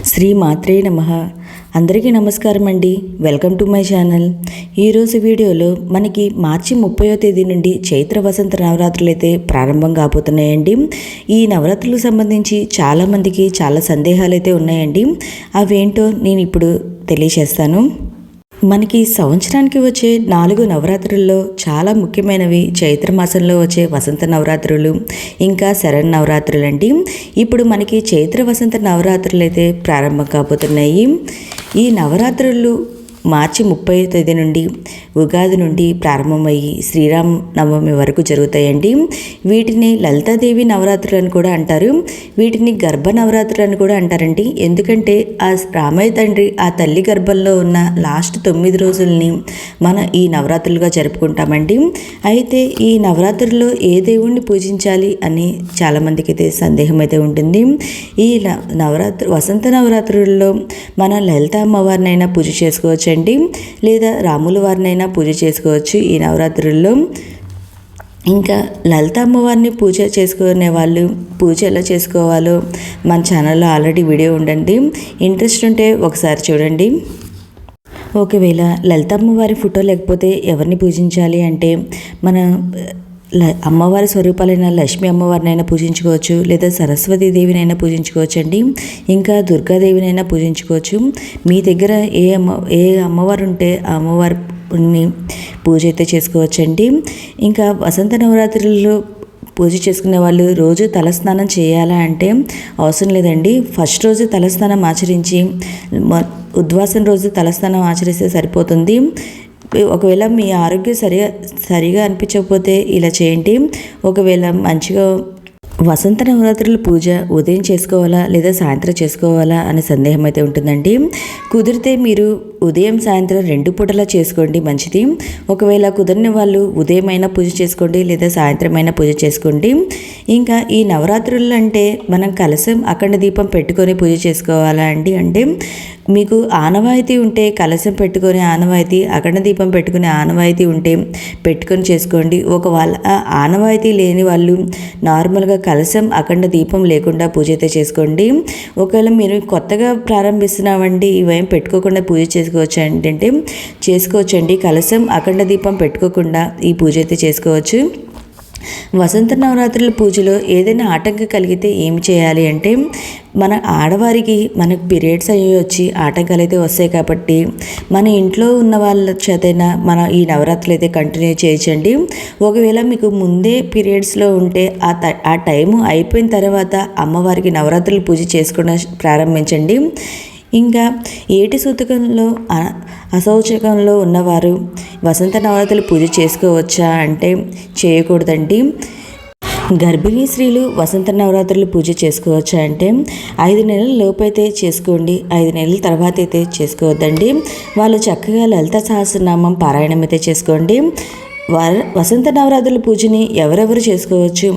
శ్రీ మాత్రే నమః. అందరికీ నమస్కారం అండి. Welcome to my channel. ఈరోజు వీడియోలో మనకి మార్చి 30వ తేదీ నుండి చైత్ర వసంత నవరాత్రులు అయితే ప్రారంభం కాబోతున్నాయండి. ఈ నవరాత్రులకు సంబంధించి చాలామందికి చాలా సందేహాలు అయితే ఉన్నాయండి. అవేంటో నేను ఇప్పుడు తెలియజేస్తాను. మనకి సంవత్సరానికి వచ్చే 4 నవరాత్రుల్లో చాలా ముఖ్యమైనవి చైత్ర మాసంలో వచ్చే వసంత నవరాత్రులు, ఇంకా శరన్నవరాత్రులు అండి. ఇప్పుడు మనకి చైత్ర వసంత నవరాత్రులు అయితే ప్రారంభం కాబోతున్నాయి. ఈ నవరాత్రులు మార్చి 30వ తేదీ నుండి ఉగాది నుండి ప్రారంభమయ్యి శ్రీరామ నవమి వరకు జరుగుతాయండి. వీటిని లలితాదేవి నవరాత్రులు అని కూడా అంటారు. వీటిని గర్భ నవరాత్రులు అని కూడా అంటారండి. ఎందుకంటే ఆ రామయ్య తండ్రి ఆ తల్లి గర్భంలో ఉన్న లాస్ట్ 9 రోజుల్ని మనం ఈ నవరాత్రులుగా జరుపుకుంటామండి. అయితే ఈ నవరాత్రుల్లో ఏ దేవుణ్ణి పూజించాలి అని చాలామందికి అయితే సందేహం అయితే ఉంటుంది. ఈ వసంత నవరాత్రుల్లో మనం లలిత అమ్మవారినైనా పూజ చేసుకోవచ్చు అండి, లేదా రాముల వారినైనా పూజ చేసుకోవచ్చు ఈ నవరాత్రుల్లో. ఇంకా లలిత అమ్మవారిని పూజ చేసుకునే వాళ్ళు పూజ ఎలా చేసుకోవాలో మన ఛానల్లో ఆల్రెడీ వీడియో ఉండండి. ఇంట్రెస్ట్ ఉంటే ఒకసారి చూడండి. ఒకవేళ లలిత అమ్మవారి ఫోటో లేకపోతే ఎవరిని పూజించాలి అంటే మన అమ్మవారి స్వరూపాలైన లక్ష్మీ అమ్మవారినైనా పూజించుకోవచ్చు, లేదా సరస్వతీదేవినైనా పూజించుకోవచ్చు అండి, ఇంకా దుర్గాదేవినైనా పూజించుకోవచ్చు. మీ దగ్గర ఏ అమ్మవారు ఉంటే ఆ అమ్మవారిని పూజ అయితే చేసుకోవచ్చండి. ఇంకా వసంత నవరాత్రుల్లో పూజ చేసుకునే వాళ్ళు రోజు తలస్నానం చేయాలా అంటే అవసరం లేదండి. ఫస్ట్ రోజు తలస్నానం ఆచరించి ఉద్వాసన రోజు తలస్నానం ఆచరిస్తే సరిపోతుంది. ఒకవేళ మీ ఆరోగ్యం సరిగా అనిపించకపోతే ఇలా చేయండి. ఒకవేళ మంచిగా వసంత నవరాత్రుల పూజ ఉదయం చేసుకోవాలా లేదా సాయంత్రం చేసుకోవాలా అనే సందేహం అయితే ఉంటుందండి. కుదిరితే మీరు ఉదయం సాయంత్రం 2 పూటలా చేసుకోండి, మంచిది. ఒకవేళ కుదరని వాళ్ళు ఉదయం అయినా పూజ చేసుకోండి, లేదా సాయంత్రం అయినా పూజ చేసుకోండి. ఇంకా ఈ నవరాత్రులు అంటే మనం కలశం అఖండ దీపం పెట్టుకొని పూజ చేసుకోవాలా అండి అంటే మీకు ఆనవాయితీ ఉంటే కలశం పెట్టుకొని ఆనవాయితీ, అఖండ దీపం పెట్టుకునే ఆనవాయితీ ఉంటే పెట్టుకొని చేసుకోండి. ఒకవేళ ఆనవాయితీ లేని వాళ్ళు నార్మల్గా కలశం అఖండ దీపం లేకుండా పూజ అయితే చేసుకోండి. ఒకవేళ మీరు కొత్తగా ప్రారంభిస్తున్నామండి ఇవేం పెట్టుకోకుండా పూజ చేసుకోవచ్చండి. కలశం అఖండ దీపం పెట్టుకోకుండా ఈ పూజ అయితే చేసుకోవచ్చు. వసంత నవరాత్రుల పూజలో ఏదైనా ఆటంకం కలిగితే ఏం చేయాలి అంటే మన ఆడవారికి మనకు పీరియడ్స్ అయ్యి వచ్చి ఆటంకాలు అయితే వస్తాయి కాబట్టి మన ఇంట్లో ఉన్న వాళ్ళ చేతైనా మనం ఈ నవరాత్రులు అయితే కంటిన్యూ చేయొచ్చండి. ఒకవేళ మీకు ముందే పీరియడ్స్లో ఉంటే ఆ టైము అయిపోయిన తర్వాత అమ్మవారికి నవరాత్రులు పూజ చేసుకోవడం ప్రారంభించండి. ఇంకా ఏటి సూతకంలో అశౌచకంలో ఉన్నవారు వసంత నవరాత్రులు పూజ చేసుకోవచ్చా అంటే చేయకూడదండి. గర్భిణీ స్త్రీలు వసంత నవరాత్రులు పూజ చేసుకోవచ్చా అంటే 5 నెలల లోపైతే చేసుకోండి, 5 నెలల తర్వాత అయితే చేసుకోవద్దండి. వాళ్ళు చక్కగా లలిత సహస్రనామం పారాయణం అయితే చేసుకోండి. వసంత నవరాత్రుల పూజని ఎవరెవరు చేసుకోవచ్చు?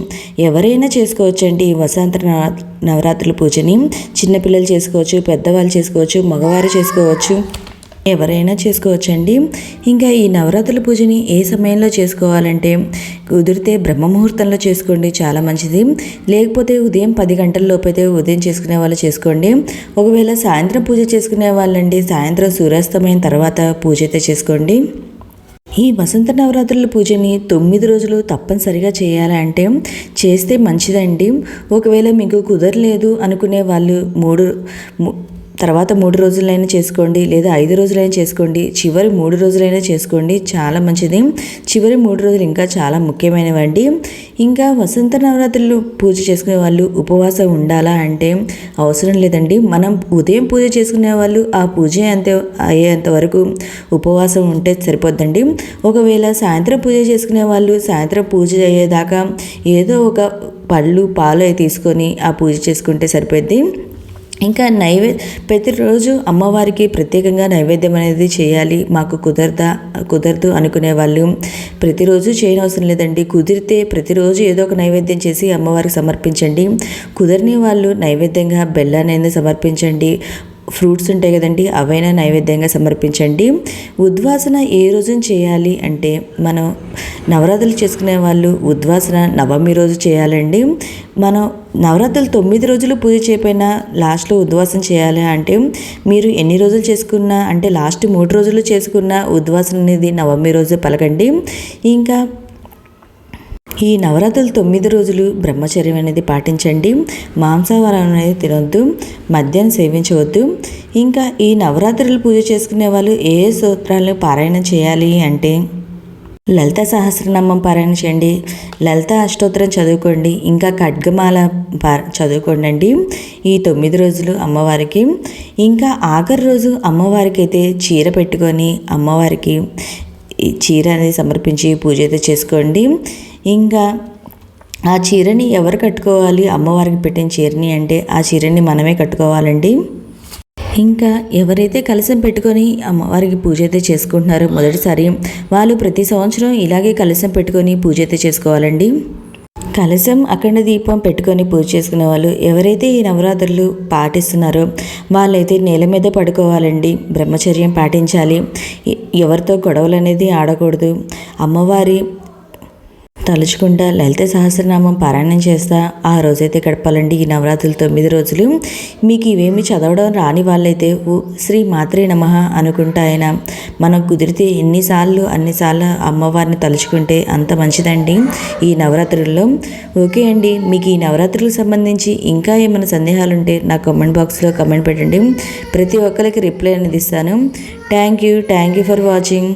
ఎవరైనా చేసుకోవచ్చు అండి. వసంత నవరాత్రుల పూజని చిన్నపిల్లలు చేసుకోవచ్చు, పెద్దవాళ్ళు చేసుకోవచ్చు, మగవారు చేసుకోవచ్చు, ఎవరైనా చేసుకోవచ్చండి. ఇంకా ఈ నవరాత్రుల పూజని ఏ సమయంలో చేసుకోవాలంటే కుదిరితే బ్రహ్మముహూర్తంలో చేసుకోండి, చాలా మంచిది. లేకపోతే ఉదయం 10 గంటల లోపైతే ఉదయం చేసుకునే వాళ్ళు చేసుకోండి. ఒకవేళ సాయంత్రం పూజ చేసుకునే వాళ్ళండి సాయంత్రం సూర్యాస్తమయం తర్వాత పూజ అయితే చేసుకోండి. ఈ వసంత నవరాత్రుల పూజని 9 రోజులు తప్పనిసరిగా చేయాలంటే చేస్తే మంచిదండి. ఒకవేళ మీకు కుదరలేదు అనుకునే వాళ్ళు 3 రోజులైనా చేసుకోండి, లేదా 5 రోజులైనా చేసుకోండి, చివరి 3 రోజులైనా చేసుకోండి, చాలా మంచిది. చివరి 3 రోజులు ఇంకా చాలా ముఖ్యమైనవండి. ఇంకా వసంత నవరాత్రులు పూజ చేసుకునే వాళ్ళు ఉపవాసం ఉండాలా అంటే అవసరం లేదండి. మనం ఉదయం పూజ చేసుకునే వాళ్ళు ఆ పూజ అయ్యేంత వరకు ఉపవాసం ఉంటే సరిపోద్దండి. ఒకవేళ సాయంత్రం పూజ చేసుకునే వాళ్ళు సాయంత్రం పూజ అయ్యేదాకా ఏదో ఒక పళ్ళు పాలు తీసుకొని ఆ పూజ చేసుకుంటే సరిపోద్ది. ఇంకా ప్రతిరోజు అమ్మవారికి ప్రత్యేకంగా నైవేద్యం అనేది చేయాలి, మాకు కుదరదు అనుకునే వాళ్ళు ప్రతిరోజు చేయనవసరం లేదండి. కుదిరితే ప్రతిరోజు ఏదో ఒక నైవేద్యం చేసి అమ్మవారికి సమర్పించండి. కుదరని వాళ్ళు నైవేద్యంగా బెల్లాన్ని సమర్పించండి. ఫ్రూట్స్ ఉంటాయి కదండి, అవైనా నైవేద్యంగా సమర్పించండి. ఉద్వాసన ఏ రోజున చేయాలి అంటే, మనం నవరాత్రులు చేసుకునే వాళ్ళు ఉద్వాసన నవమి రోజు చేయాలండి. మనం నవరాత్రులు 9 రోజులు పూజ చేయకపోయినా లాస్ట్లో ఉద్వాసన చేయాలి అంటే, మీరు ఎన్ని రోజులు చేసుకున్నా అంటే లాస్ట్ 3 రోజులు చేసుకున్న ఉద్వాసన అనేది నవమి రోజు పలకండి. ఇంకా ఈ నవరాత్రులు 9 రోజులు బ్రహ్మచర్యం అనేది పాటించండి. మాంసాహారం అనేది తినొద్దు, మద్యాన్ని సేవించవద్దు. ఇంకా ఈ నవరాత్రులు పూజ చేసుకునే వాళ్ళు ఏ స్తోత్రాలను పారాయణం చేయాలి అంటే, లలిత సహస్రనామం పారాయణ చేయండి, లలిత అష్టోత్తరం చదువుకోండి, ఇంకా ఖడ్గమాల చదువుకోండి ఈ 9 రోజులు అమ్మవారికి. ఇంకా ఆఖరి రోజు అమ్మవారికి అయితే చీర పెట్టుకొని అమ్మవారికి ఈ చీర అనేది సమర్పించి పూజ అయితే చేసుకోండి. ఇంకా ఆ చీరని ఎవరు కట్టుకోవాలి, అమ్మవారికి పెట్టిన చీరని అంటే ఆ చీరని మనమే కట్టుకోవాలండి. ఇంకా ఎవరైతే కలశం పెట్టుకొని అమ్మవారికి పూజ అయితే చేసుకుంటున్నారో మొదటిసారి, వాళ్ళు ప్రతి సంవత్సరం ఇలాగే కలశం పెట్టుకొని పూజ అయితే చేసుకోవాలండి. కలశం అఖండ దీపం పెట్టుకొని పూజ చేసుకునే వాళ్ళు ఎవరైతే ఈ నవరాత్రులు పాటిస్తున్నారో వాళ్ళైతే నేల మీద పడుకోవాలండి, బ్రహ్మచర్యం పాటించాలి, ఎవరితో గొడవలు అనేది ఆడకూడదు. అమ్మవారి తలుచుకుంటా లలిత సహస్రనామం పారాయణం చేస్తా ఆ రోజైతే గడపాలండి ఈ నవరాత్రులు 9 రోజులు. మీకు ఇవేమి చదవడం రాని వాళ్ళైతే శ్రీ మాత్రే నమః అనుకుంటా అయినా మనం కుదిరితే అన్నిసార్లు అమ్మవారిని తలుచుకుంటే అంత మంచిదండి ఈ నవరాత్రుల్లో. ఓకే అండి, మీకు ఈ నవరాత్రులకు సంబంధించి ఇంకా ఏమైనా సందేహాలు ఉంటే నా కామెంట్ బాక్స్లో కామెంట్ పెట్టండి, ప్రతి ఒక్కరికి రిప్లై అనేది ఇస్తాను. Thank you for watching.